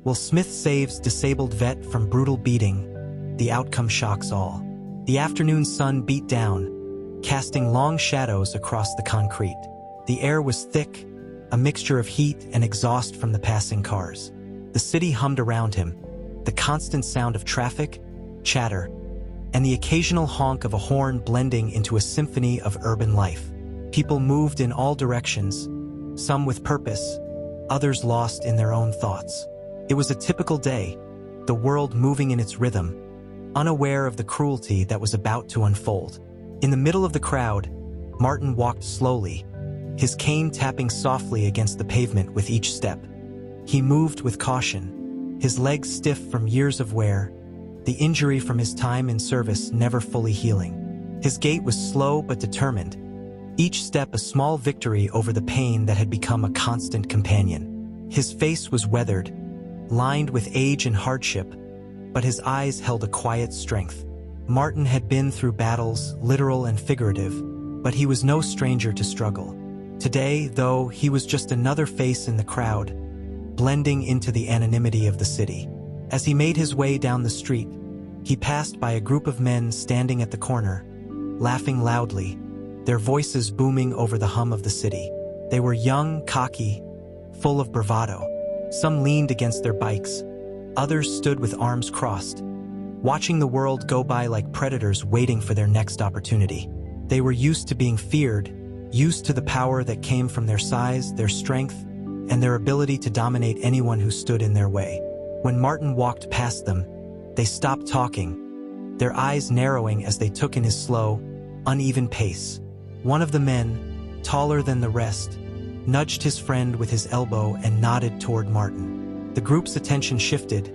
Will Smith saves disabled vet from brutal beating. The outcome shocks all. The afternoon sun beat down, casting long shadows across the concrete. The air was thick, a mixture of heat and exhaust from the passing cars. The city hummed around him, the constant sound of traffic, chatter, and the occasional honk of a horn blending into a symphony of urban life. People moved in all directions, some with purpose, others lost in their own thoughts. It was a typical day, the world moving in its rhythm, unaware of the cruelty that was about to unfold. In the middle of the crowd, Martin walked slowly, his cane tapping softly against the pavement with each step. He moved with caution, his legs stiff from years of wear, the injury from his time in service never fully healing. His gait was slow but determined, each step a small victory over the pain that had become a constant companion. His face was weathered, lined with age and hardship, but his eyes held a quiet strength. Martin had been through battles, literal and figurative, but he was no stranger to struggle. Today, though, he was just another face in the crowd, blending into the anonymity of the city. As he made his way down the street, he passed by a group of men standing at the corner, laughing loudly, their voices booming over the hum of the city. They were young, cocky, full of bravado. Some leaned against their bikes, others stood with arms crossed, watching the world go by like predators waiting for their next opportunity. They were used to being feared, used to the power that came from their size, their strength, and their ability to dominate anyone who stood in their way. When Martin walked past them, they stopped talking, their eyes narrowing as they took in his slow, uneven pace. One of the men, taller than the rest, nudged his friend with his elbow and nodded toward Martin. The group's attention shifted,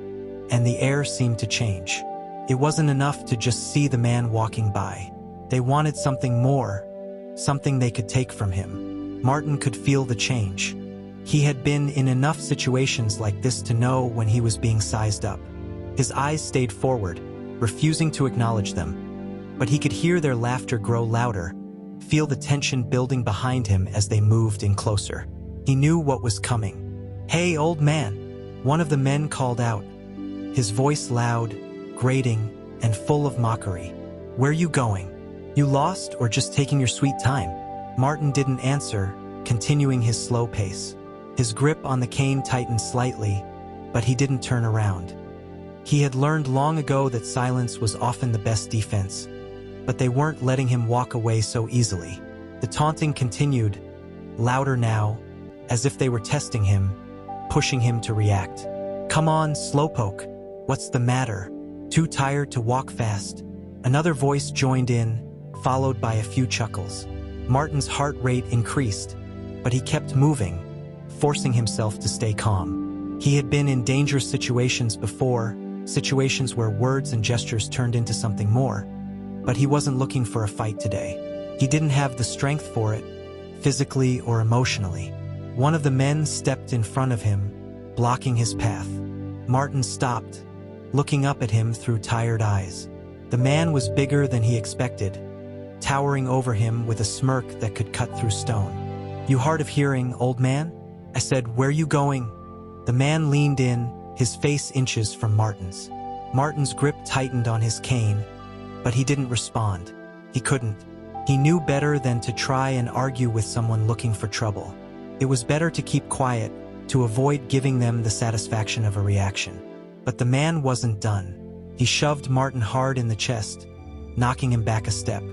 and the air seemed to change. It wasn't enough to just see the man walking by. They wanted something more, something they could take from him. Martin could feel the change. He had been in enough situations like this to know when he was being sized up. His eyes stayed forward, refusing to acknowledge them. But he could hear their laughter grow louder, feel the tension building behind him as they moved in closer. He knew what was coming. "Hey, old man," one of the men called out, his voice loud, grating, and full of mockery. "Where you going? You lost or just taking your sweet time?" Martin didn't answer, continuing his slow pace. His grip on the cane tightened slightly, but he didn't turn around. He had learned long ago that silence was often the best defense, but they weren't letting him walk away so easily. The taunting continued, louder now, as if they were testing him, pushing him to react. "Come on, slowpoke. What's the matter? Too tired to walk fast?" Another voice joined in, followed by a few chuckles. Martin's heart rate increased, but he kept moving, forcing himself to stay calm. He had been in dangerous situations before, situations where words and gestures turned into something more, but he wasn't looking for a fight today. He didn't have the strength for it, physically or emotionally. One of the men stepped in front of him, blocking his path. Martin stopped, looking up at him through tired eyes. The man was bigger than he expected, towering over him with a smirk that could cut through stone. "You hard of hearing, old man?" I said. "Where you going?" The man leaned in, his face inches from Martin's. Martin's grip tightened on his cane, but he didn't respond. He couldn't. He knew better than to try and argue with someone looking for trouble. It was better to keep quiet, to avoid giving them the satisfaction of a reaction. But the man wasn't done. He shoved Martin hard in the chest, knocking him back a step.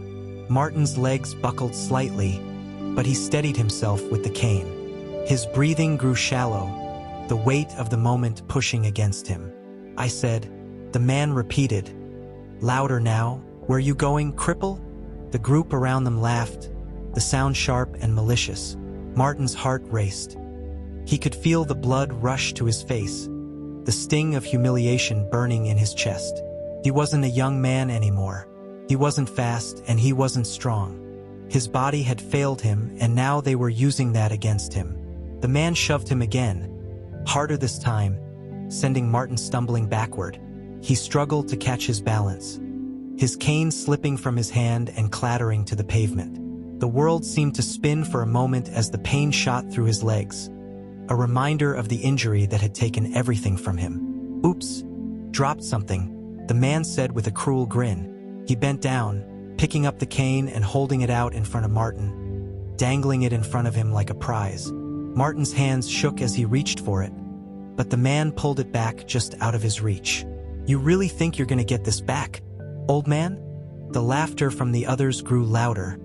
Martin's legs buckled slightly, but he steadied himself with the cane. His breathing grew shallow, the weight of the moment pushing against him. I said. The man repeated, louder now, "Where you going, cripple?" The group around them laughed, the sound sharp and malicious. Martin's heart raced. He could feel the blood rush to his face, the sting of humiliation burning in his chest. He wasn't a young man anymore. He wasn't fast and he wasn't strong. His body had failed him, and now they were using that against him. The man shoved him again, harder this time, sending Martin stumbling backward. He struggled to catch his balance, his cane slipping from his hand and clattering to the pavement. The world seemed to spin for a moment as the pain shot through his legs. a reminder of the injury that had taken everything from him. "Oops, dropped something," the man said with a cruel grin. He bent down, picking up the cane and holding it out in front of Martin, dangling it in front of him like a prize. Martin's hands shook as he reached for it, but the man pulled it back just out of his reach. "You really think you're gonna get this back, old man?" The laughter from the others grew louder,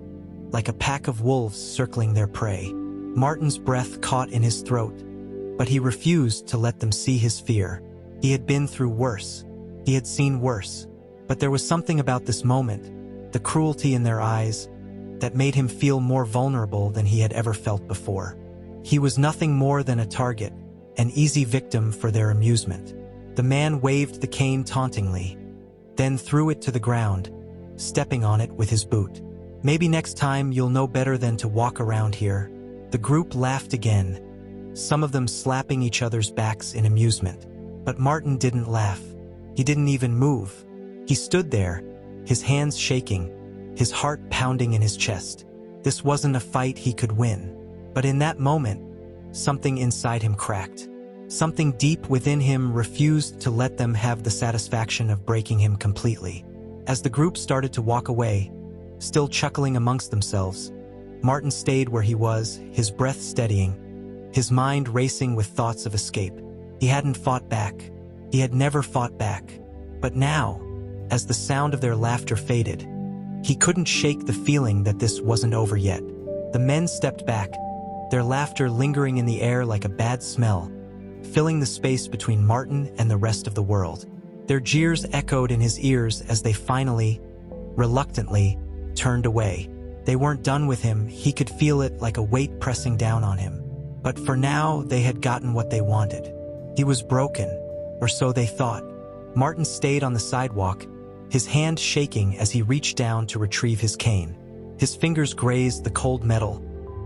like a pack of wolves circling their prey. Martin's breath caught in his throat, but he refused to let them see his fear. He had been through worse. He had seen worse. But there was something about this moment, the cruelty in their eyes, that made him feel more vulnerable than he had ever felt before. He was nothing more than a target, an easy victim for their amusement. The man waved the cane tauntingly, then threw it to the ground, stepping on it with his boot. "Maybe next time you'll know better than to walk around here." The group laughed again, some of them slapping each other's backs in amusement. But Martin didn't laugh. He didn't even move. He stood there, his hands shaking, his heart pounding in his chest. This wasn't a fight he could win. But in that moment, something inside him cracked. Something deep within him refused to let them have the satisfaction of breaking him completely. As the group started to walk away, still chuckling amongst themselves, Martin stayed where he was, his breath steadying, his mind racing with thoughts of escape. He hadn't fought back. He had never fought back. But now, as the sound of their laughter faded, he couldn't shake the feeling that this wasn't over yet. The men stepped back, their laughter lingering in the air like a bad smell, filling the space between Martin and the rest of the world. Their jeers echoed in his ears as they finally, reluctantly, turned away. They weren't done with him. He could feel it like a weight pressing down on him. But for now, they had gotten what they wanted. He was broken, or so they thought. Martin stayed on the sidewalk, his hand shaking as he reached down to retrieve his cane. His fingers grazed the cold metal,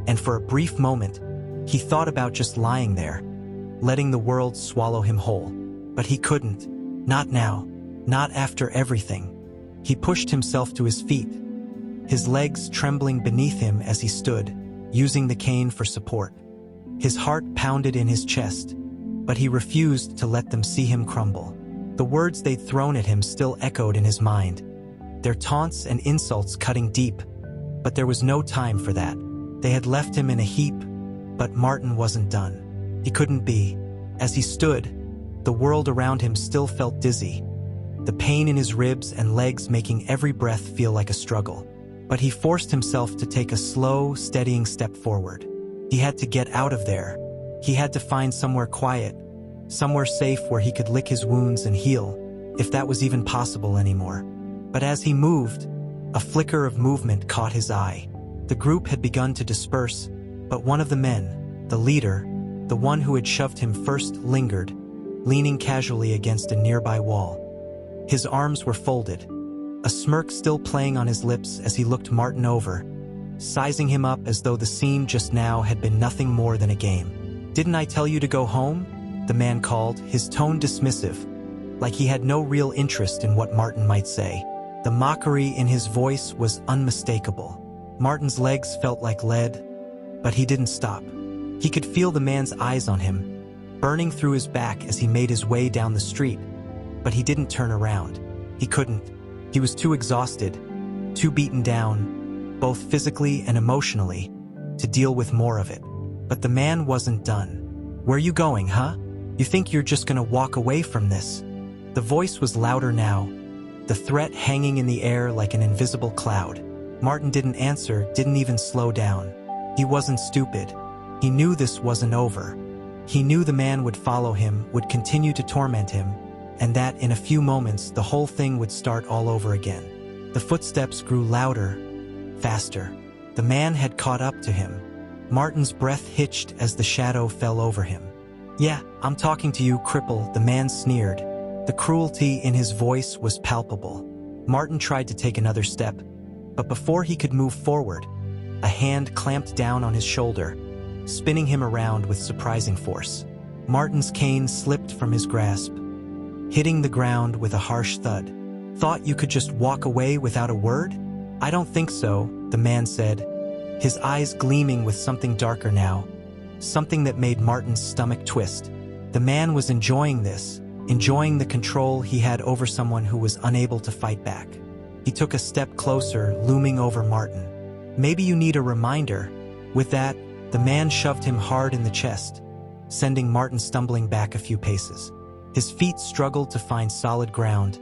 and for a brief moment, he thought about just lying there, letting the world swallow him whole. But he couldn't. Not now. Not after everything. He pushed himself to his feet, his legs trembling beneath him as he stood, using the cane for support. His heart pounded in his chest, but he refused to let them see him crumble. The words they'd thrown at him still echoed in his mind, their taunts and insults cutting deep. But there was no time for that. They had left him in a heap, but Martin wasn't done. He couldn't be. As he stood, the world around him still felt dizzy, the pain in his ribs and legs making every breath feel like a struggle. But he forced himself to take a slow, steadying step forward. He had to get out of there. He had to find somewhere quiet, somewhere safe where he could lick his wounds and heal, if that was even possible anymore. But as he moved, a flicker of movement caught his eye. The group had begun to disperse, but one of the men, the leader, the one who had shoved him first, lingered, leaning casually against a nearby wall. His arms were folded, a smirk still playing on his lips as he looked Martin over, sizing him up as though the scene just now had been nothing more than a game. "Didn't I tell you to go home?" the man called, his tone dismissive, like he had no real interest in what Martin might say. The mockery in his voice was unmistakable. Martin's legs felt like lead, but he didn't stop. He could feel the man's eyes on him, burning through his back as he made his way down the street, but he didn't turn around. He couldn't. He was too exhausted, too beaten down, both physically and emotionally, to deal with more of it. But the man wasn't done. "Where you going, huh? You think you're just gonna walk away from this?" The voice was louder now, the threat hanging in the air like an invisible cloud. Martin didn't answer, didn't even slow down. He wasn't stupid. He knew this wasn't over. He knew the man would follow him, would continue to torment him, and that in a few moments the whole thing would start all over again. The footsteps grew louder, faster. The man had caught up to him. Martin's breath hitched as the shadow fell over him. "Yeah, I'm talking to you, cripple," the man sneered. The cruelty in his voice was palpable. Martin tried to take another step, but before he could move forward, a hand clamped down on his shoulder, spinning him around with surprising force. Martin's cane slipped from his grasp, hitting the ground with a harsh thud. "Thought you could just walk away without a word?" "I don't think so," the man said, his eyes gleaming with something darker now, something that made Martin's stomach twist. The man was enjoying this, enjoying the control he had over someone who was unable to fight back. He took a step closer, looming over Martin. "Maybe you need a reminder." With that, the man shoved him hard in the chest, sending Martin stumbling back a few paces. His feet struggled to find solid ground,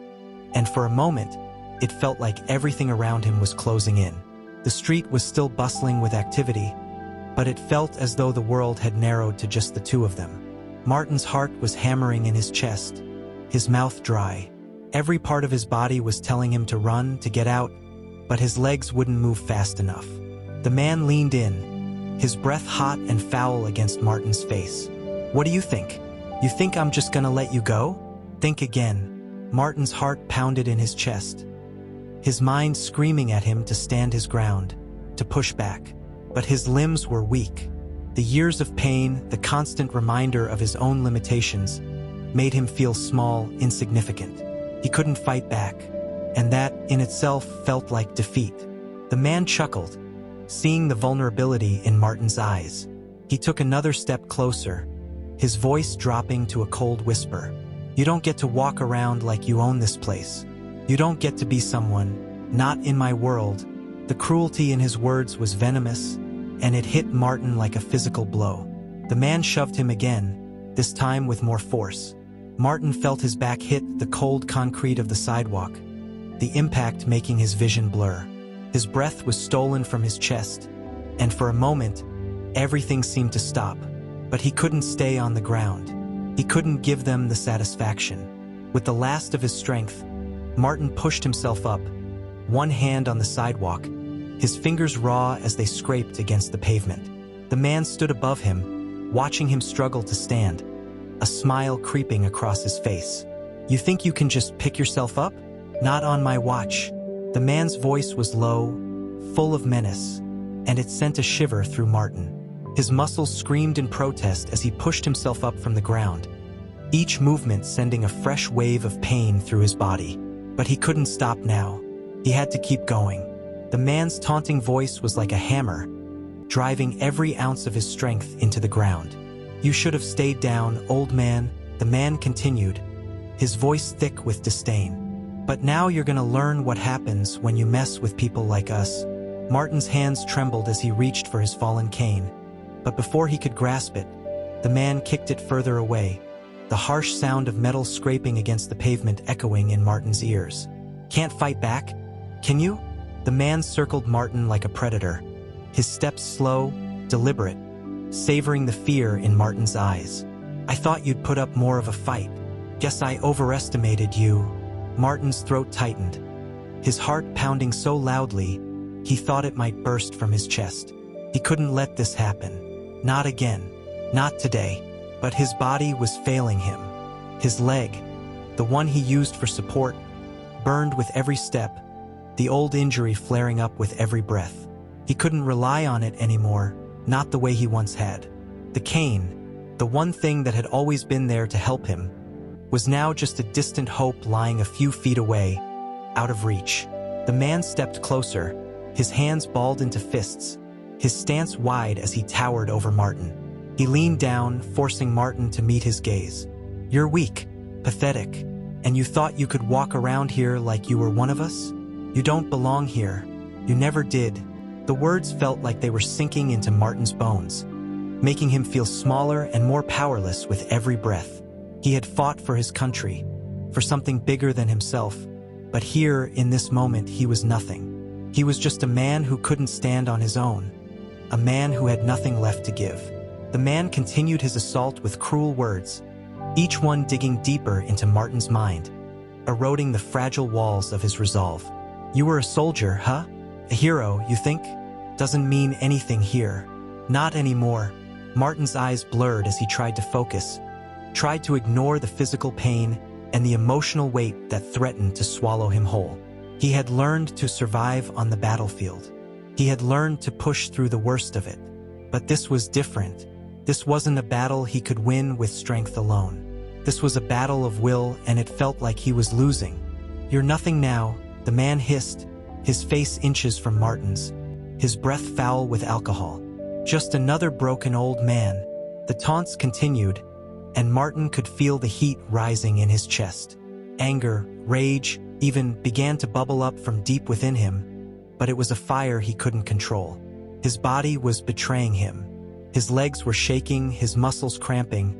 and for a moment, it felt like everything around him was closing in. The street was still bustling with activity, but it felt as though the world had narrowed to just the two of them. Martin's heart was hammering in his chest, his mouth dry. Every part of his body was telling him to run, to get out, but his legs wouldn't move fast enough. The man leaned in, his breath hot and foul against Martin's face. "What do you think? You think I'm just gonna let you go? Think again." Martin's heart pounded in his chest, his mind screaming at him to stand his ground, to push back. But his limbs were weak. The years of pain, the constant reminder of his own limitations, made him feel small, insignificant. He couldn't fight back, and that, in itself, felt like defeat. The man chuckled, seeing the vulnerability in Martin's eyes. He took another step closer, his voice dropping to a cold whisper. "You don't get to walk around like you own this place. You don't get to be someone, not in my world." The cruelty in his words was venomous, and it hit Martin like a physical blow. The man shoved him again, this time with more force. Martin felt his back hit the cold concrete of the sidewalk, the impact making his vision blur. His breath was stolen from his chest, and for a moment, everything seemed to stop. But he couldn't stay on the ground. He couldn't give them the satisfaction. With the last of his strength, Martin pushed himself up, one hand on the sidewalk, his fingers raw as they scraped against the pavement. The man stood above him, watching him struggle to stand, a smile creeping across his face. "You think you can just pick yourself up? Not on my watch." The man's voice was low, full of menace, and it sent a shiver through Martin. His muscles screamed in protest as he pushed himself up from the ground, each movement sending a fresh wave of pain through his body. But he couldn't stop now. He had to keep going. The man's taunting voice was like a hammer, driving every ounce of his strength into the ground. "You should have stayed down, old man," the man continued, his voice thick with disdain. "But now you're gonna learn what happens when you mess with people like us." Martin's hands trembled as he reached for his fallen cane, but before he could grasp it, the man kicked it further away, the harsh sound of metal scraping against the pavement echoing in Martin's ears. "Can't fight back? Can you?" The man circled Martin like a predator, his steps slow, deliberate, savoring the fear in Martin's eyes. "I thought you'd put up more of a fight. Guess I overestimated you." Martin's throat tightened, his heart pounding so loudly he thought it might burst from his chest. He couldn't let this happen. Not again. Not today. But his body was failing him. His leg, the one he used for support, burned with every step, the old injury flaring up with every breath. He couldn't rely on it anymore, not the way he once had. The cane, the one thing that had always been there to help him, was now just a distant hope lying a few feet away, out of reach. The man stepped closer, his hands balled into fists, his stance wide as he towered over Martin. He leaned down, forcing Martin to meet his gaze. "You're weak, pathetic, and you thought you could walk around here like you were one of us? You don't belong here. You never did." The words felt like they were sinking into Martin's bones, making him feel smaller and more powerless with every breath. He had fought for his country, for something bigger than himself, but here, in this moment, he was nothing. He was just a man who couldn't stand on his own, a man who had nothing left to give. The man continued his assault with cruel words, each one digging deeper into Martin's mind, eroding the fragile walls of his resolve. "You were a soldier, huh? A hero, you think? Doesn't mean anything here. Not anymore." Martin's eyes blurred as he tried to focus, tried to ignore the physical pain and the emotional weight that threatened to swallow him whole. He had learned to survive on the battlefield. He had learned to push through the worst of it. But this was different. This wasn't a battle he could win with strength alone. This was a battle of will, and it felt like he was losing. "You're nothing now," the man hissed, his face inches from Martin's, his breath foul with alcohol. Just another broken old man. The taunts continued, and Martin could feel the heat rising in his chest. Anger, rage, even began to bubble up from deep within him, but it was a fire he couldn't control. His body was betraying him. His legs were shaking, his muscles cramping,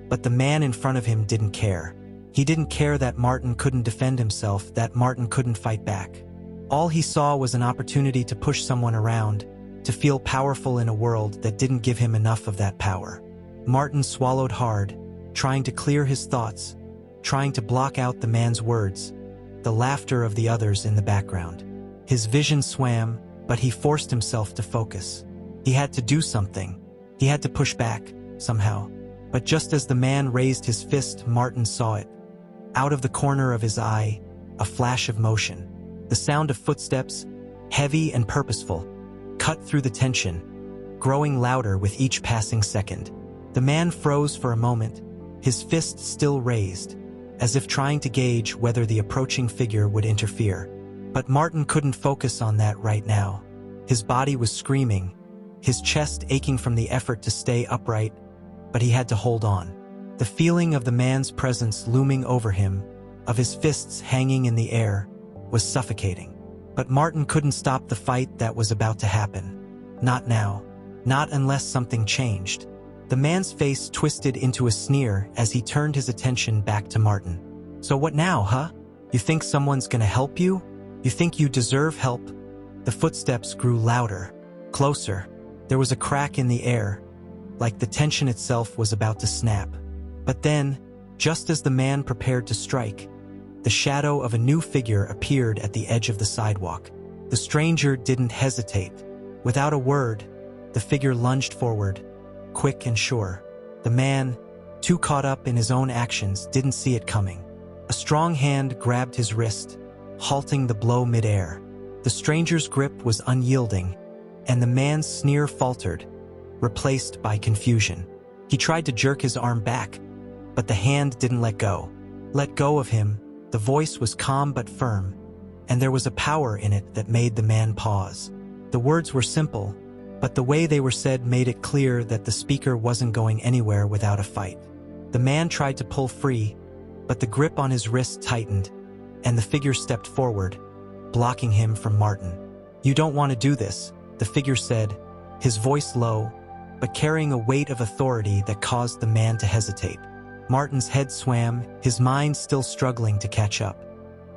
but the man in front of him didn't care. He didn't care that Martin couldn't defend himself, that Martin couldn't fight back. All he saw was an opportunity to push someone around, to feel powerful in a world that didn't give him enough of that power. Martin swallowed hard, trying to clear his thoughts, trying to block out the man's words, the laughter of the others in the background. His vision swam, but he forced himself to focus. He had to do something. He had to push back, somehow. But just as the man raised his fist, Martin saw it. Out of the corner of his eye, a flash of motion. The sound of footsteps, heavy and purposeful, cut through the tension, growing louder with each passing second. The man froze for a moment, his fist still raised, as if trying to gauge whether the approaching figure would interfere. But Martin couldn't focus on that right now. His body was screaming, his chest aching from the effort to stay upright, but he had to hold on. The feeling of the man's presence looming over him, of his fists hanging in the air, was suffocating. But Martin couldn't stop the fight that was about to happen. Not now. Not unless something changed. The man's face twisted into a sneer as he turned his attention back to Martin. So what now, huh? You think someone's gonna help you? You think you deserve help? The footsteps grew louder, closer. There was a crack in the air, like the tension itself was about to snap. But then, just as the man prepared to strike, the shadow of a new figure appeared at the edge of the sidewalk. The stranger didn't hesitate. Without a word, the figure lunged forward, quick and sure. The man, too caught up in his own actions, didn't see it coming. A strong hand grabbed his wrist, halting the blow mid-air. The stranger's grip was unyielding, and the man's sneer faltered, replaced by confusion. He tried to jerk his arm back, but the hand didn't let go. Let go of him. The voice was calm but firm, and there was a power in it that made the man pause. The words were simple, but the way they were said made it clear that the speaker wasn't going anywhere without a fight. The man tried to pull free, but the grip on his wrist tightened, and the figure stepped forward, blocking him from Martin. "You don't want to do this," the figure said, his voice low, but carrying a weight of authority that caused the man to hesitate. Martin's head swam, his mind still struggling to catch up.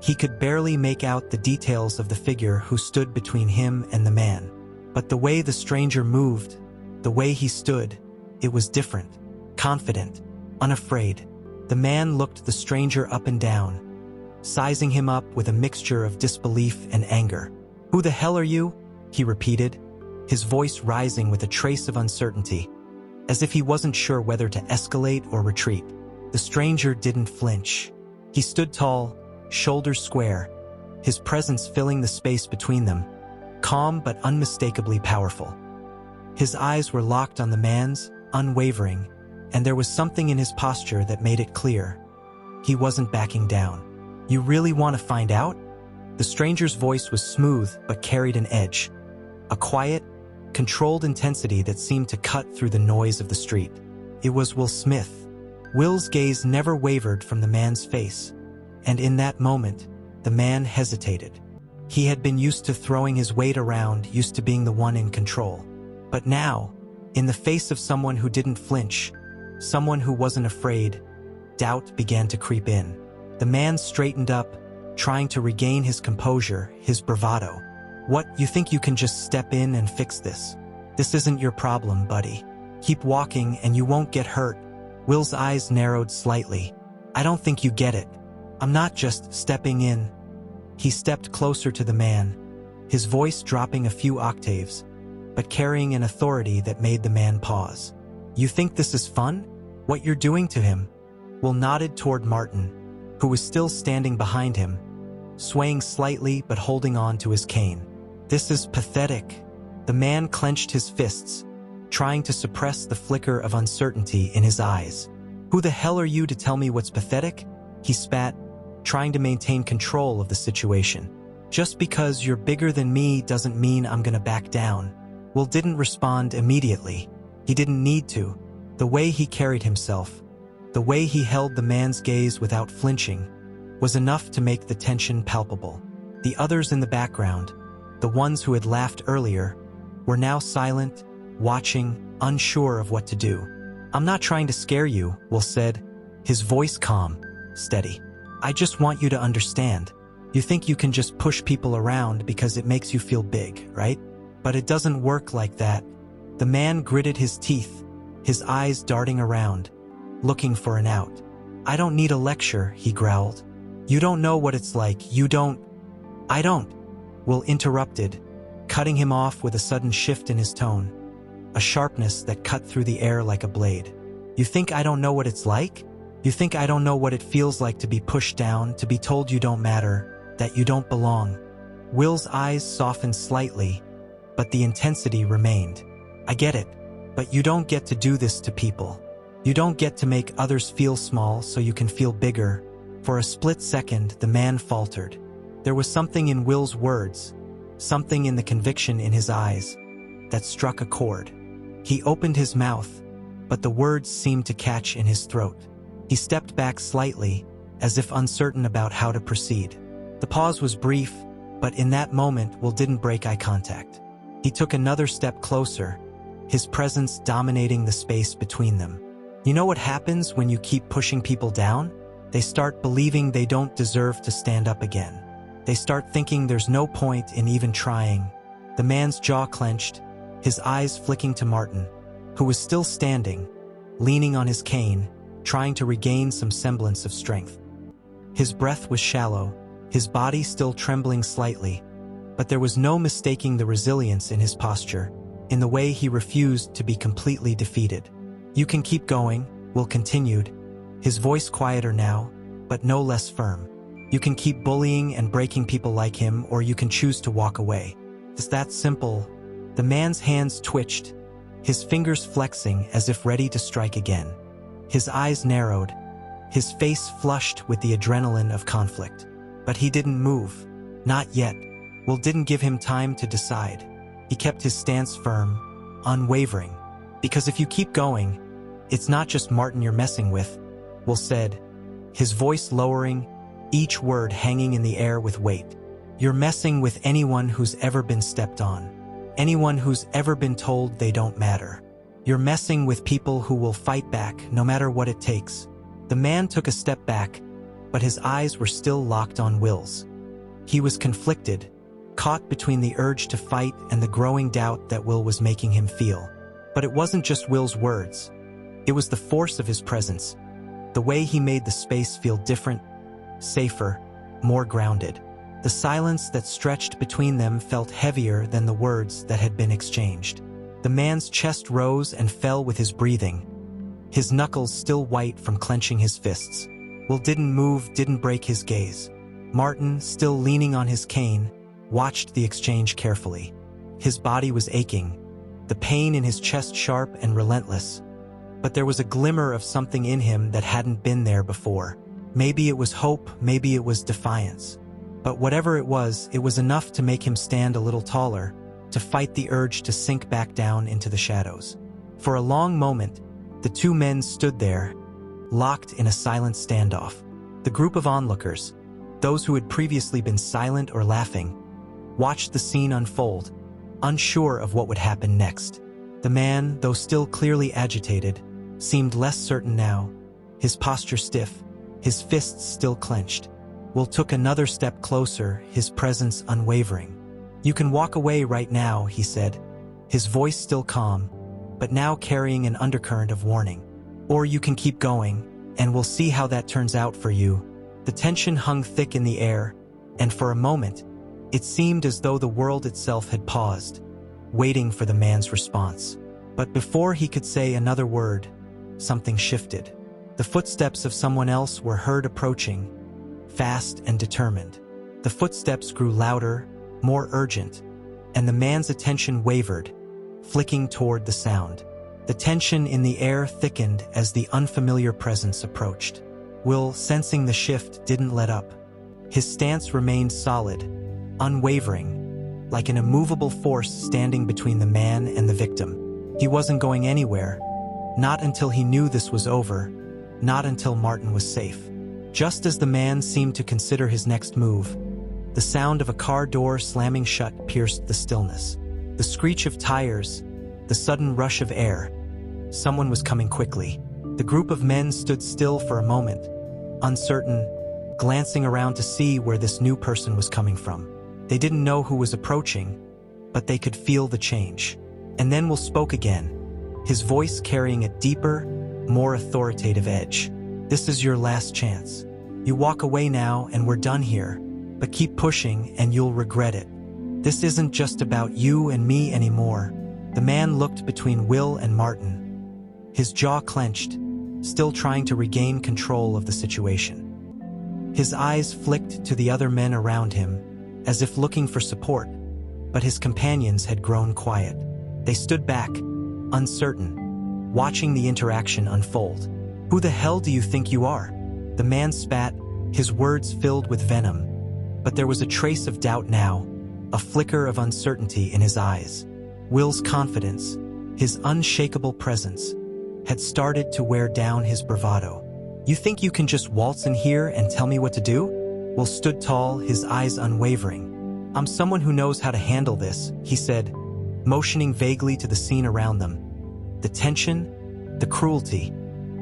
He could barely make out the details of the figure who stood between him and the man. But the way the stranger moved, the way he stood, it was different, confident, unafraid. The man looked the stranger up and down, sizing him up with a mixture of disbelief and anger. "Who the hell are you?" he repeated, his voice rising with a trace of uncertainty, as if he wasn't sure whether to escalate or retreat. The stranger didn't flinch. He stood tall, shoulders square, his presence filling the space between them, calm but unmistakably powerful. His eyes were locked on the man's, unwavering, and there was something in his posture that made it clear. He wasn't backing down. "You really want to find out?" The stranger's voice was smooth but carried an edge, a quiet, controlled intensity that seemed to cut through the noise of the street. It was Will Smith. Will's gaze never wavered from the man's face, and in that moment, the man hesitated. He had been used to throwing his weight around, used to being the one in control. But now, in the face of someone who didn't flinch, someone who wasn't afraid, doubt began to creep in. The man straightened up, trying to regain his composure, his bravado. "What, you think you can just step in and fix this? This isn't your problem, buddy. Keep walking and you won't get hurt." Will's eyes narrowed slightly. "I don't think you get it. I'm not just stepping in." He stepped closer to the man, his voice dropping a few octaves, but carrying an authority that made the man pause. "You think this is fun? What you're doing to him?" Will nodded toward Martin, who was still standing behind him, swaying slightly but holding on to his cane. "This is pathetic." The man clenched his fists, trying to suppress the flicker of uncertainty in his eyes. "Who the hell are you to tell me what's pathetic?" he spat, trying to maintain control of the situation. "Just because you're bigger than me doesn't mean I'm gonna back down." Will didn't respond immediately. He didn't need to. The way he carried himself, the way he held the man's gaze without flinching, was enough to make the tension palpable. The others in the background, the ones who had laughed earlier, were now silent, watching, unsure of what to do. "I'm not trying to scare you," Will said, his voice calm, steady. "I just want you to understand. You think you can just push people around because it makes you feel big, right? But it doesn't work like that." The man gritted his teeth, his eyes darting around, looking for an out. "I don't need a lecture," he growled. "You don't know what it's like. You don't." "I don't," Will interrupted, cutting him off with a sudden shift in his tone, a sharpness that cut through the air like a blade. "You think I don't know what it's like? You think I don't know what it feels like to be pushed down, to be told you don't matter, that you don't belong?" Will's eyes softened slightly, but the intensity remained. "I get it, but you don't get to do this to people. You don't get to make others feel small so you can feel bigger." For a split second, the man faltered. There was something in Will's words, something in the conviction in his eyes, that struck a chord. He opened his mouth, but the words seemed to catch in his throat. He stepped back slightly, as if uncertain about how to proceed. The pause was brief, but in that moment, Will didn't break eye contact. He took another step closer, his presence dominating the space between them. "You know what happens when you keep pushing people down? They start believing they don't deserve to stand up again. They start thinking there's no point in even trying." The man's jaw clenched, his eyes flicking to Martin, who was still standing, leaning on his cane, trying to regain some semblance of strength. His breath was shallow, his body still trembling slightly, but there was no mistaking the resilience in his posture, in the way he refused to be completely defeated. "You can keep going," Will continued, his voice quieter now, but no less firm. "You can keep bullying and breaking people like him, or you can choose to walk away. It's that simple." The man's hands twitched, his fingers flexing as if ready to strike again. His eyes narrowed, his face flushed with the adrenaline of conflict. But he didn't move. Not yet. Will didn't give him time to decide. He kept his stance firm, unwavering. "Because if you keep going, it's not just Martin you're messing with," Will said, his voice lowering, each word hanging in the air with weight. "You're messing with anyone who's ever been stepped on. Anyone who's ever been told they don't matter. You're messing with people who will fight back no matter what it takes." The man took a step back, but his eyes were still locked on Will's. He was conflicted, caught between the urge to fight and the growing doubt that Will was making him feel. But it wasn't just Will's words. It was the force of his presence, the way he made the space feel different, safer, more grounded. The silence that stretched between them felt heavier than the words that had been exchanged. The man's chest rose and fell with his breathing, his knuckles still white from clenching his fists. Will didn't move, didn't break his gaze. Martin, still leaning on his cane, watched the exchange carefully. His body was aching, the pain in his chest sharp and relentless. But there was a glimmer of something in him that hadn't been there before. Maybe it was hope, maybe it was defiance. But whatever it was enough to make him stand a little taller, to fight the urge to sink back down into the shadows. For a long moment, the two men stood there, locked in a silent standoff. The group of onlookers, those who had previously been silent or laughing, watched the scene unfold, unsure of what would happen next. The man, though still clearly agitated, seemed less certain now, his posture stiff, his fists still clenched. Will took another step closer, his presence unwavering. "You can walk away right now," he said, his voice still calm, but now carrying an undercurrent of warning. "Or you can keep going, and we'll see how that turns out for you." The tension hung thick in the air, and for a moment, it seemed as though the world itself had paused, waiting for the man's response. But before he could say another word, something shifted. The footsteps of someone else were heard approaching, fast and determined. The footsteps grew louder, more urgent, and the man's attention wavered, flicking toward the sound. The tension in the air thickened as the unfamiliar presence approached. Will, sensing the shift, didn't let up. His stance remained solid, unwavering, like an immovable force standing between the man and the victim. He wasn't going anywhere, not until he knew this was over, not until Martin was safe. Just as the man seemed to consider his next move, the sound of a car door slamming shut pierced the stillness. The screech of tires, the sudden rush of air. Someone was coming quickly. The group of men stood still for a moment, uncertain, glancing around to see where this new person was coming from. They didn't know who was approaching, but they could feel the change. And then Will spoke again, his voice carrying a deeper, more authoritative edge. "This is your last chance. You walk away now and we're done here, but keep pushing and you'll regret it. This isn't just about you and me anymore." The man looked between Will and Martin, his jaw clenched, still trying to regain control of the situation. His eyes flicked to the other men around him, as if looking for support, but his companions had grown quiet. They stood back, uncertain, watching the interaction unfold. "Who the hell do you think you are?" The man spat, his words filled with venom, but there was a trace of doubt now, a flicker of uncertainty in his eyes. Will's confidence, his unshakable presence, had started to wear down his bravado. "You think you can just waltz in here and tell me what to do?" Will stood tall, his eyes unwavering. "I'm someone who knows how to handle this," he said, motioning vaguely to the scene around them. The tension, the cruelty,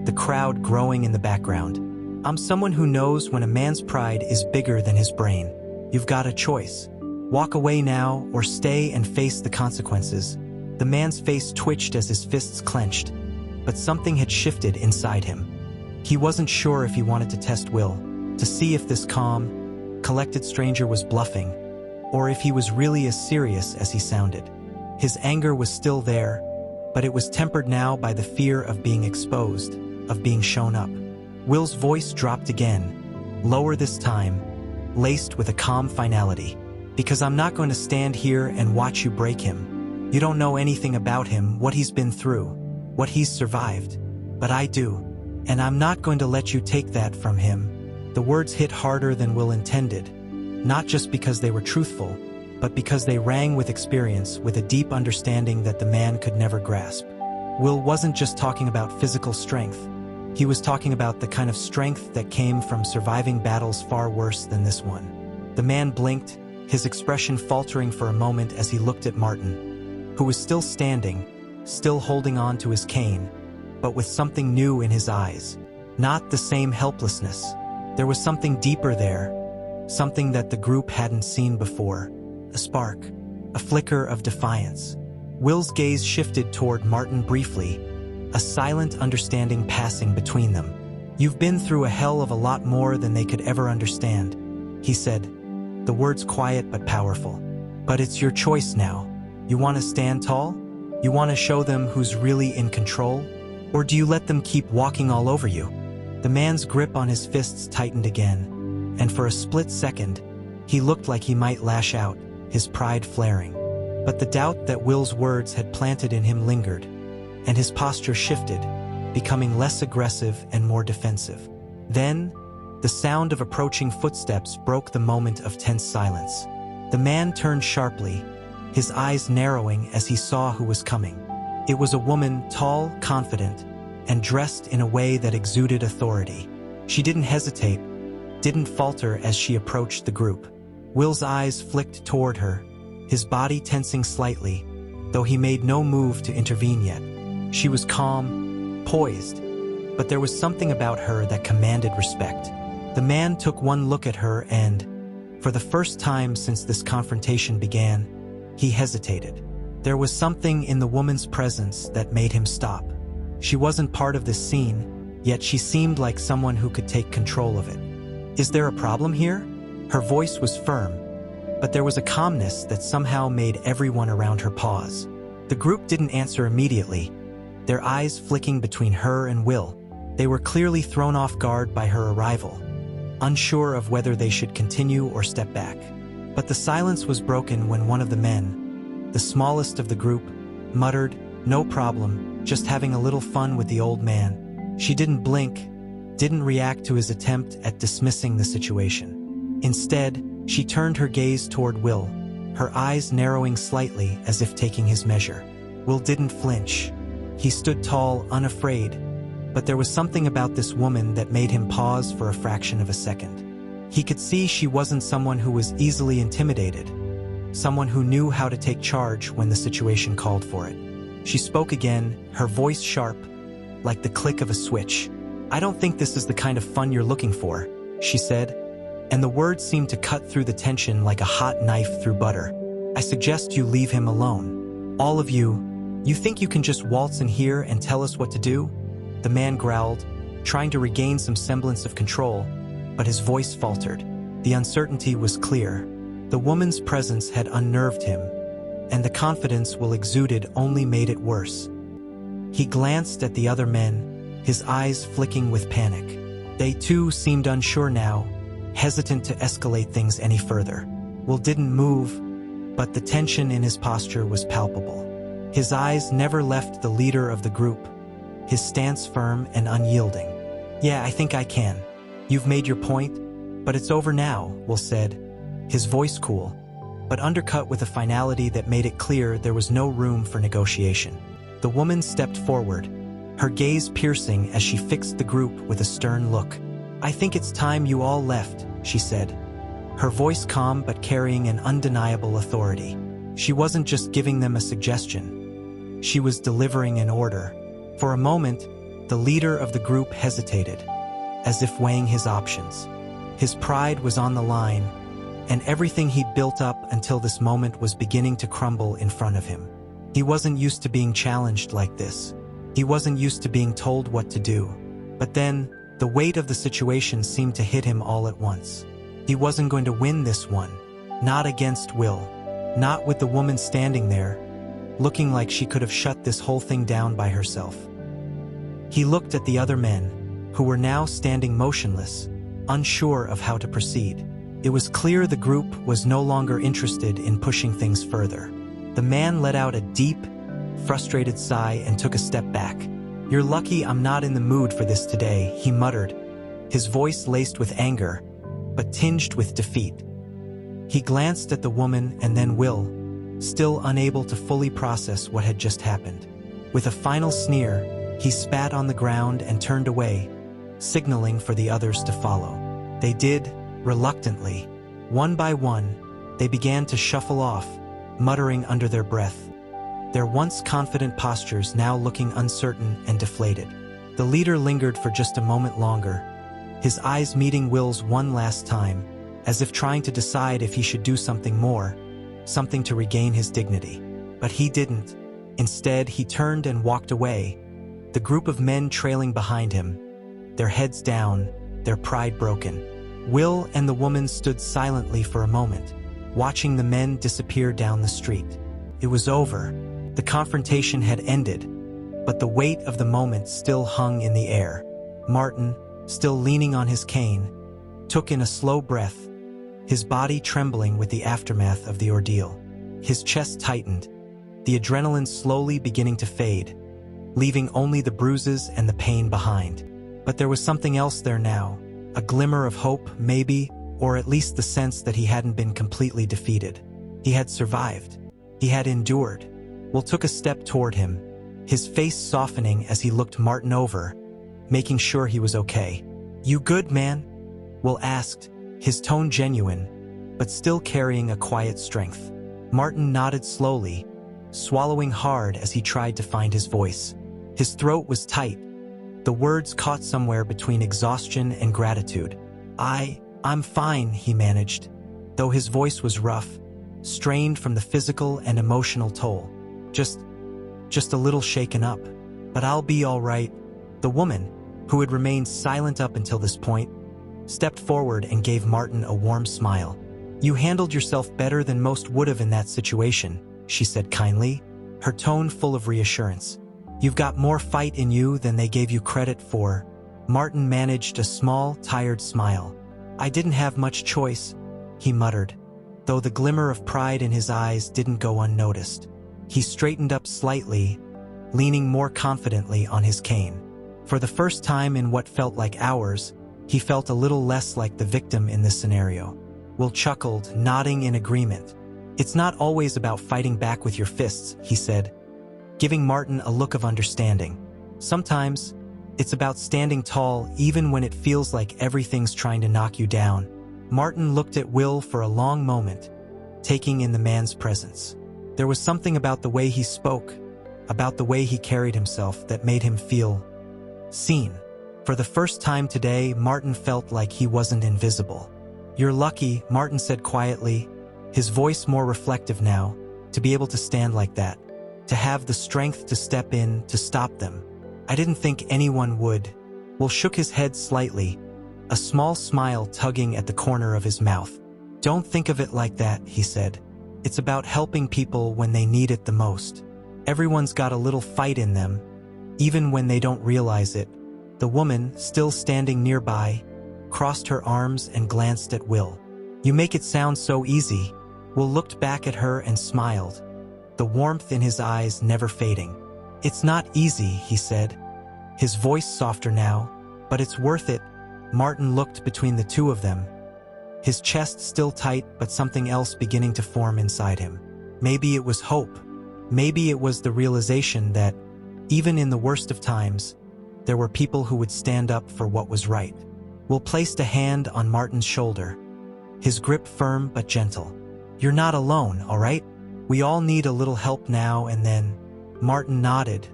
the crowd growing in the background. "I'm someone who knows when a man's pride is bigger than his brain. You've got a choice. Walk away now or stay and face the consequences." The man's face twitched as his fists clenched, but something had shifted inside him. He wasn't sure if he wanted to test Will, to see if this calm, collected stranger was bluffing, or if he was really as serious as he sounded. His anger was still there, but it was tempered now by the fear of being exposed, of being shown up. Will's voice dropped again, lower this time, laced with a calm finality. "Because I'm not going to stand here and watch you break him. You don't know anything about him, what he's been through, what he's survived. But I do. And I'm not going to let you take that from him." The words hit harder than Will intended, not just because they were truthful, but because they rang with experience, with a deep understanding that the man could never grasp. Will wasn't just talking about physical strength. He was talking about the kind of strength that came from surviving battles far worse than this one. The man blinked, his expression faltering for a moment as he looked at Martin, who was still standing, still holding on to his cane, but with something new in his eyes. Not the same helplessness. There was something deeper there, something that the group hadn't seen before. A spark, a flicker of defiance. Will's gaze shifted toward Martin briefly, a silent understanding passing between them. "You've been through a hell of a lot more than they could ever understand," he said, the words quiet but powerful. "But it's your choice now. You want to stand tall? You want to show them who's really in control? Or do you let them keep walking all over you?" The man's grip on his fists tightened again, and for a split second, he looked like he might lash out, his pride flaring. But the doubt that Will's words had planted in him lingered, and his posture shifted, becoming less aggressive and more defensive. Then, the sound of approaching footsteps broke the moment of tense silence. The man turned sharply, his eyes narrowing as he saw who was coming. It was a woman, tall, confident, and dressed in a way that exuded authority. She didn't hesitate, didn't falter as she approached the group. Will's eyes flicked toward her, his body tensing slightly, though he made no move to intervene yet. She was calm, poised, but there was something about her that commanded respect. The man took one look at her and, for the first time since this confrontation began, he hesitated. There was something in the woman's presence that made him stop. She wasn't part of this scene, yet she seemed like someone who could take control of it. "Is there a problem here?" Her voice was firm, but there was a calmness that somehow made everyone around her pause. The group didn't answer immediately, their eyes flicking between her and Will. They were clearly thrown off guard by her arrival, unsure of whether they should continue or step back. But the silence was broken when one of the men, the smallest of the group, muttered, "No problem, just having a little fun with the old man." She didn't blink, didn't react to his attempt at dismissing the situation. Instead, she turned her gaze toward Will, her eyes narrowing slightly as if taking his measure. Will didn't flinch. He stood tall, unafraid, but there was something about this woman that made him pause for a fraction of a second. He could see she wasn't someone who was easily intimidated, someone who knew how to take charge when the situation called for it. She spoke again, her voice sharp, like the click of a switch. "I don't think this is the kind of fun you're looking for," she said, and the words seemed to cut through the tension like a hot knife through butter. "I suggest you leave him alone. All of you, you think you can just waltz in here and tell us what to do?" The man growled, trying to regain some semblance of control, but his voice faltered. The uncertainty was clear. The woman's presence had unnerved him, and the confidence Will exuded only made it worse. He glanced at the other men, his eyes flicking with panic. They too seemed unsure now, hesitant to escalate things any further. Will didn't move, but the tension in his posture was palpable. His eyes never left the leader of the group, his stance firm and unyielding. "Yeah, I think I can. You've made your point, but it's over now," Will said, his voice cool, but undercut with a finality that made it clear there was no room for negotiation. The woman stepped forward, her gaze piercing as she fixed the group with a stern look. "I think it's time you all left," she said, her voice calm but carrying an undeniable authority. She wasn't just giving them a suggestion. She was delivering an order. For a moment, the leader of the group hesitated, as if weighing his options. His pride was on the line, and everything he'd built up until this moment was beginning to crumble in front of him. He wasn't used to being challenged like this. He wasn't used to being told what to do. But then, the weight of the situation seemed to hit him all at once. He wasn't going to win this one. Not against Will. Not with the woman standing there, looking like she could have shut this whole thing down by herself. He looked at the other men, who were now standing motionless, unsure of how to proceed. It was clear the group was no longer interested in pushing things further. The man let out a deep, frustrated sigh and took a step back. "You're lucky I'm not in the mood for this today," he muttered, his voice laced with anger, but tinged with defeat. He glanced at the woman and then Will, still unable to fully process what had just happened. With a final sneer, he spat on the ground and turned away, signaling for the others to follow. They did, reluctantly. One by one, they began to shuffle off, muttering under their breath, their once confident postures now looking uncertain and deflated. The leader lingered for just a moment longer, his eyes meeting Will's one last time, as if trying to decide if he should do something more, something to regain his dignity. But he didn't. Instead, he turned and walked away, the group of men trailing behind him, their heads down, their pride broken. Will and the woman stood silently for a moment, watching the men disappear down the street. It was over. The confrontation had ended, but the weight of the moment still hung in the air. Martin, still leaning on his cane, took in a slow breath, his body trembling with the aftermath of the ordeal. His chest tightened, the adrenaline slowly beginning to fade, leaving only the bruises and the pain behind. But there was something else there now, a glimmer of hope, maybe, or at least the sense that he hadn't been completely defeated. He had survived. He had endured. Will took a step toward him, his face softening as he looked Martin over, making sure he was okay. "You good, man?" Will asked, his tone genuine, but still carrying a quiet strength. Martin nodded slowly, swallowing hard as he tried to find his voice. His throat was tight, the words caught somewhere between exhaustion and gratitude. I'm fine," he managed, though his voice was rough, strained from the physical and emotional toll. Just a little shaken up. But I'll be all right." The woman, who had remained silent up until this point, stepped forward and gave Martin a warm smile. "You handled yourself better than most would have in that situation," she said kindly, her tone full of reassurance. "You've got more fight in you than they gave you credit for." Martin managed a small, tired smile. "I didn't have much choice," he muttered, though the glimmer of pride in his eyes didn't go unnoticed. He straightened up slightly, leaning more confidently on his cane. For the first time in what felt like hours, he felt a little less like the victim in this scenario. Will chuckled, nodding in agreement. It's not always about fighting back with your fists, he said, giving Martin a look of understanding. Sometimes, it's about standing tall even when it feels like everything's trying to knock you down. Martin looked at Will for a long moment, taking in the man's presence. There was something about the way he spoke, about the way he carried himself, that made him feel seen. For the first time today, Martin felt like he wasn't invisible. "You're lucky," Martin said quietly, his voice more reflective now, "to be able to stand like that, to have the strength to step in, to stop them. I didn't think anyone would." Will shook his head slightly, a small smile tugging at the corner of his mouth. "Don't think of it like that," he said. "It's about helping people when they need it the most. Everyone's got a little fight in them, even when they don't realize it." The woman, still standing nearby, crossed her arms and glanced at Will. "You make it sound so easy." Will looked back at her and smiled, the warmth in his eyes never fading. "It's not easy," he said, his voice softer now, "but it's worth it." Martin looked between the two of them, his chest still tight but something else beginning to form inside him. Maybe it was hope. Maybe it was the realization that, even in the worst of times, there were people who would stand up for what was right. Will placed a hand on Martin's shoulder, his grip firm but gentle. "You're not alone, all right? We all need a little help now and then." Martin nodded,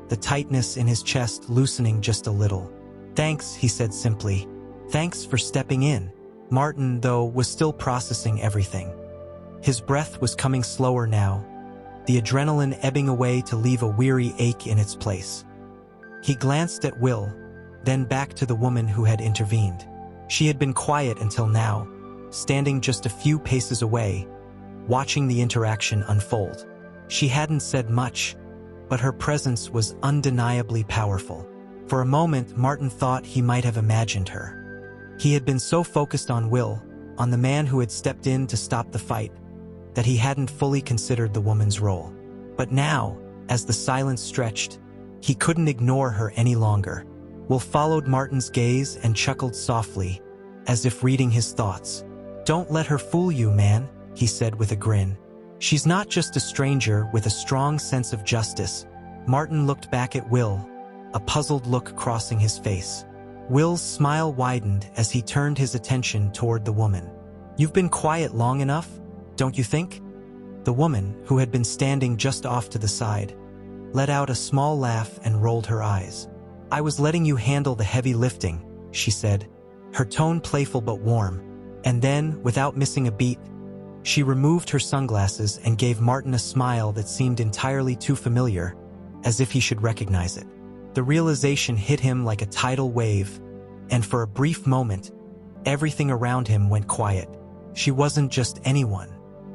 the tightness in his chest loosening just a little. "Thanks," he said simply. "Thanks for stepping in." Martin, though, was still processing everything. His breath was coming slower now, the adrenaline ebbing away to leave a weary ache in its place. He glanced at Will, then back to the woman who had intervened. She had been quiet until now, standing just a few paces away, watching the interaction unfold. She hadn't said much, but her presence was undeniably powerful. For a moment, Martin thought he might have imagined her. He had been so focused on Will, on the man who had stepped in to stop the fight, that he hadn't fully considered the woman's role. But now, as the silence stretched, he couldn't ignore her any longer. Will followed Martin's gaze and chuckled softly, as if reading his thoughts. "Don't let her fool you, man," he said with a grin. "She's not just a stranger with a strong sense of justice." Martin looked back at Will, a puzzled look crossing his face. Will's smile widened as he turned his attention toward the woman. "You've been quiet long enough, don't you think?" The woman, who had been standing just off to the side, let out a small laugh and rolled her eyes. "I was letting you handle the heavy lifting," she said, her tone playful but warm. And then, without missing a beat, she removed her sunglasses and gave Martin a smile that seemed entirely too familiar, as if he should recognize it. The realization hit him like a tidal wave, and for a brief moment, everything around him went quiet. She wasn't just anyone.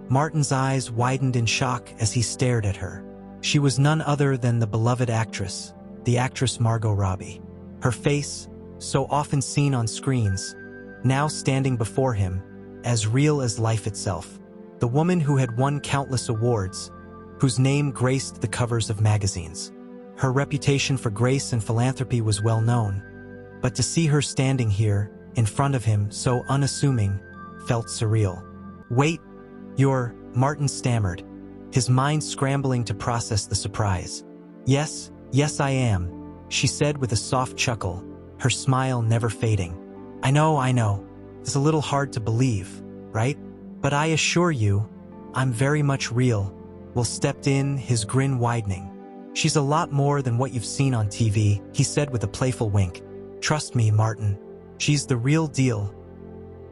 Martin's eyes widened in shock as he stared at her. She was none other than the beloved actress, the actress Margot Robbie. Her face, so often seen on screens, now standing before him, as real as life itself. The woman who had won countless awards, whose name graced the covers of magazines. Her reputation for grace and philanthropy was well known, but to see her standing here, in front of him, so unassuming, felt surreal. "Wait, Martin stammered, his mind scrambling to process the surprise. Yes, I am," she said with a soft chuckle, her smile never fading. I know, it's a little hard to believe, right? But I assure you, I'm very much real." Will stepped in, his grin widening. "She's a lot more than what you've seen on TV," he said with a playful wink. "Trust me, Martin, she's the real deal."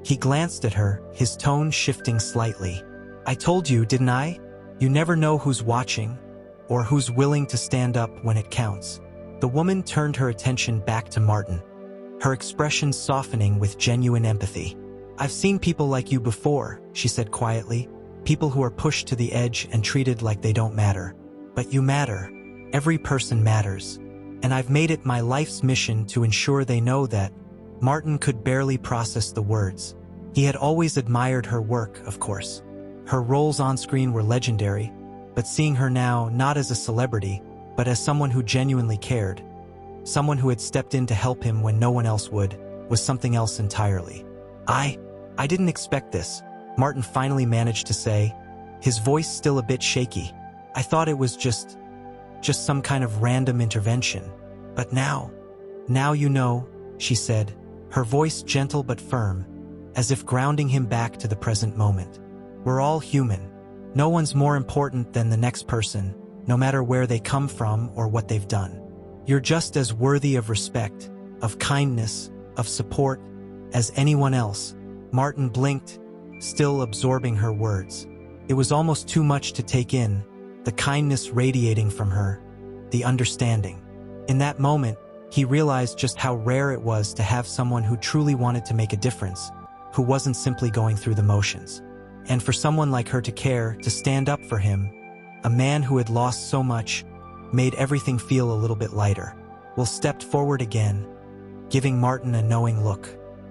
He glanced at her, his tone shifting slightly. "I told you, didn't I? You never know who's watching, or who's willing to stand up when it counts." The woman turned her attention back to Martin, her expression softening with genuine empathy. "I've seen people like you before," she said quietly. "People who are pushed to the edge and treated like they don't matter. But you matter. Every person matters. And I've made it my life's mission to ensure they know that." Martin could barely process the words. He had always admired her work, of course. Her roles on screen were legendary, but seeing her now not as a celebrity, but as someone who genuinely cared, someone who had stepped in to help him when no one else would, was something else entirely. I didn't expect this," Martin finally managed to say, his voice still a bit shaky. "I thought it was just some kind of random intervention. But now you know," she said, her voice gentle but firm, as if grounding him back to the present moment. "We're all human. No one's more important than the next person, no matter where they come from or what they've done. You're just as worthy of respect, of kindness, of support, as anyone else." Martin blinked, still absorbing her words. It was almost too much to take in, the kindness radiating from her, the understanding. In that moment, he realized just how rare it was to have someone who truly wanted to make a difference, who wasn't simply going through the motions. And for someone like her to care, to stand up for him, a man who had lost so much, made everything feel a little bit lighter. Will stepped forward again, giving Martin a knowing look.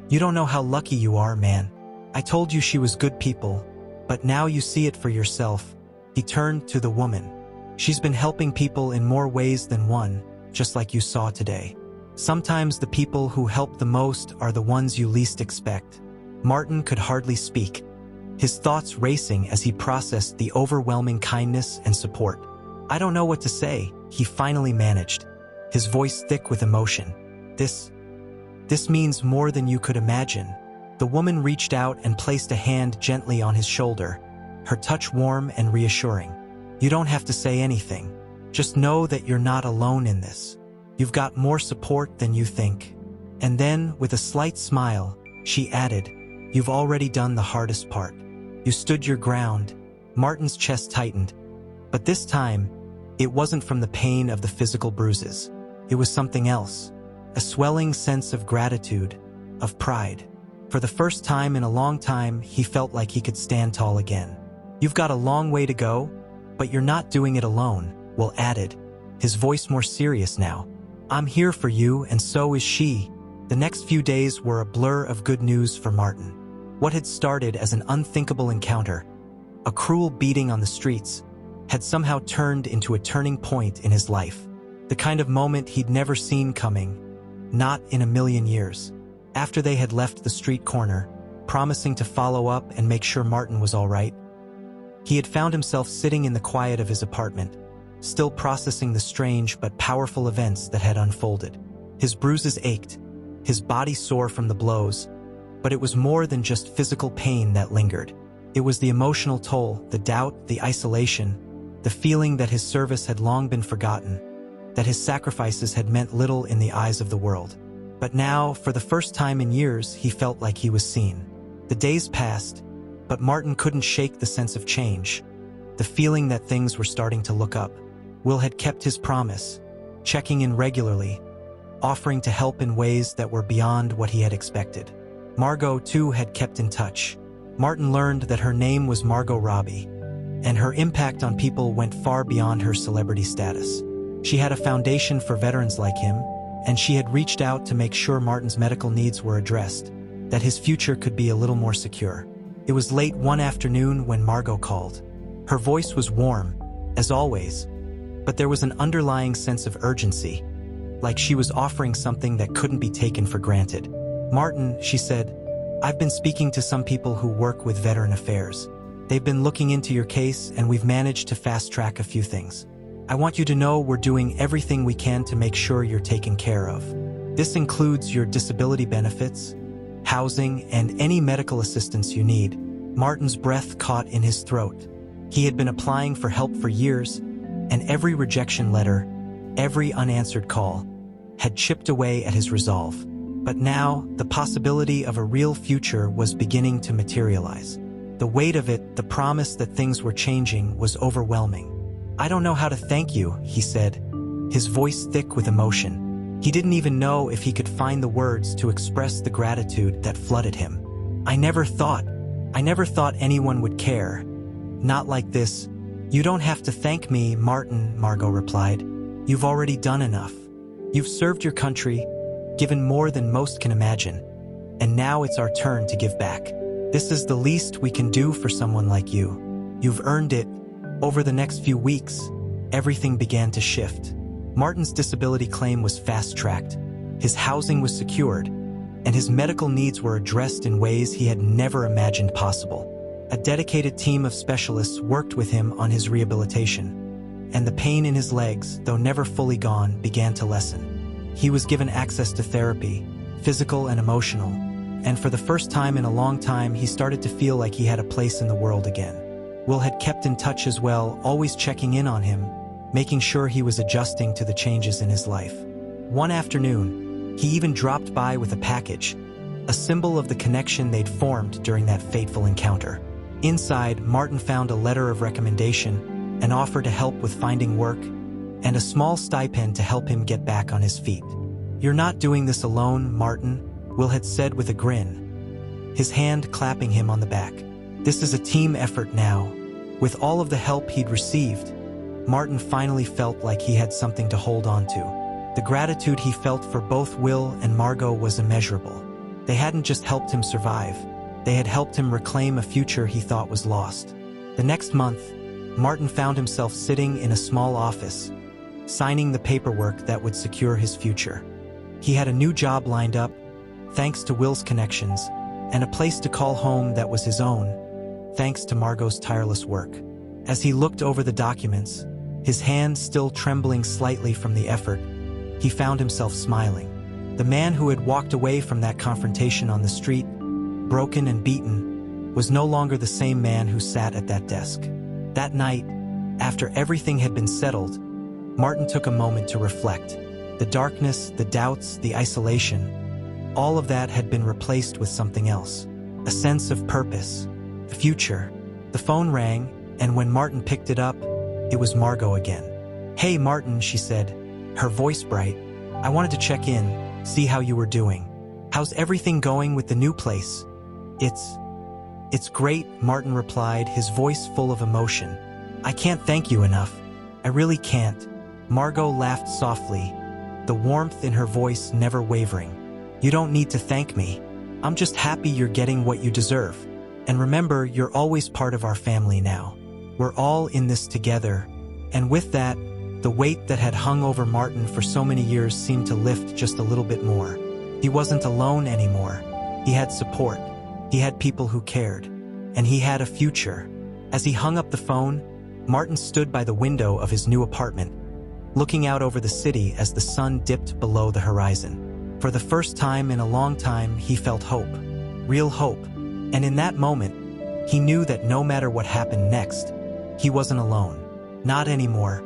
"You don't know how lucky you are, man. I told you she was good people, but now you see it for yourself." He turned to the woman. "She's been helping people in more ways than one, just like you saw today. Sometimes the people who help the most are the ones you least expect." Martin could hardly speak, his thoughts racing as he processed the overwhelming kindness and support. "I don't know what to say," he finally managed, his voice thick with emotion. This means more than you could imagine." The woman reached out and placed a hand gently on his shoulder, her touch warm and reassuring. "You don't have to say anything. Just know that you're not alone in this. You've got more support than you think." And then, with a slight smile, she added, "You've already done the hardest part. You stood your ground." Martin's chest tightened, but this time, it wasn't from the pain of the physical bruises. It was something else, a swelling sense of gratitude, of pride. For the first time in a long time, he felt like he could stand tall again. "You've got a long way to go, but you're not doing it alone," Will added, his voice more serious now. "I'm here for you, and so is she." The next few days were a blur of good news for Martin. What had started as an unthinkable encounter, a cruel beating on the streets, had somehow turned into a turning point in his life. The kind of moment he'd never seen coming, not in a million years. After they had left the street corner, promising to follow up and make sure Martin was all right, he had found himself sitting in the quiet of his apartment, still processing the strange but powerful events that had unfolded. His bruises ached, his body sore from the blows, but it was more than just physical pain that lingered. It was the emotional toll, the doubt, the isolation, the feeling that his service had long been forgotten, that his sacrifices had meant little in the eyes of the world. But now, for the first time in years, he felt like he was seen. The days passed, but Martin couldn't shake the sense of change, the feeling that things were starting to look up. Will had kept his promise, checking in regularly, offering to help in ways that were beyond what he had expected. Margot, too, had kept in touch. Martin learned that her name was Margot Robbie, and her impact on people went far beyond her celebrity status. She had a foundation for veterans like him, and she had reached out to make sure Martin's medical needs were addressed, that his future could be a little more secure. It was late one afternoon when Margot called. Her voice was warm, as always, but there was an underlying sense of urgency, like she was offering something that couldn't be taken for granted. "Martin," she said, "I've been speaking to some people who work with Veteran Affairs. They've been looking into your case, and we've managed to fast-track a few things. I want you to know we're doing everything we can to make sure you're taken care of. This includes your disability benefits, housing, and any medical assistance you need." Martin's breath caught in his throat. He had been applying for help for years, and every rejection letter, every unanswered call, had chipped away at his resolve. But now, the possibility of a real future was beginning to materialize. The weight of it, the promise that things were changing, was overwhelming. "I don't know how to thank you," he said, his voice thick with emotion. He didn't even know if he could find the words to express the gratitude that flooded him. I never thought anyone would care. Not like this." "You don't have to thank me, Martin," Margot replied. "You've already done enough. You've served your country, given more than most can imagine, and now it's our turn to give back. This is the least we can do for someone like you. You've earned it." Over the next few weeks, everything began to shift. Martin's disability claim was fast-tracked, his housing was secured, and his medical needs were addressed in ways he had never imagined possible. A dedicated team of specialists worked with him on his rehabilitation, and the pain in his legs, though never fully gone, began to lessen. He was given access to therapy, physical and emotional, and for the first time in a long time he started to feel like he had a place in the world again. Will had kept in touch as well, always checking in on him, making sure he was adjusting to the changes in his life. One afternoon, he even dropped by with a package, a symbol of the connection they'd formed during that fateful encounter. Inside, Martin found a letter of recommendation, an offer to help with finding work, and a small stipend to help him get back on his feet. "You're not doing this alone, Martin," Will had said with a grin, his hand clapping him on the back. "This is a team effort now." With all of the help he'd received, Martin finally felt like he had something to hold on to. The gratitude he felt for both Will and Margot was immeasurable. They hadn't just helped him survive, they had helped him reclaim a future he thought was lost. The next month, Martin found himself sitting in a small office, signing the paperwork that would secure his future. He had a new job lined up, thanks to Will's connections, and a place to call home that was his own, thanks to Margot's tireless work. As he looked over the documents, his hand still trembling slightly from the effort, he found himself smiling. The man who had walked away from that confrontation on the street, broken and beaten, was no longer the same man who sat at that desk. That night, after everything had been settled, Martin took a moment to reflect. The darkness, the doubts, the isolation, all of that had been replaced with something else. A sense of purpose, a future. The phone rang, and when Martin picked it up, it was Margot again. "Hey Martin," she said, her voice bright. "I wanted to check in, see how you were doing. How's everything going with the new place?" It's great," Martin replied, his voice full of emotion. "I can't thank you enough. I really can't." Margot laughed softly, the warmth in her voice never wavering. "You don't need to thank me. I'm just happy you're getting what you deserve. And remember, you're always part of our family now. We're all in this together." And with that, the weight that had hung over Martin for so many years seemed to lift just a little bit more. He wasn't alone anymore. He had support. He had people who cared. And he had a future. As he hung up the phone, Martin stood by the window of his new apartment, looking out over the city as the sun dipped below the horizon. For the first time in a long time, he felt hope. Real hope. And in that moment, he knew that no matter what happened next, he wasn't alone. Not anymore.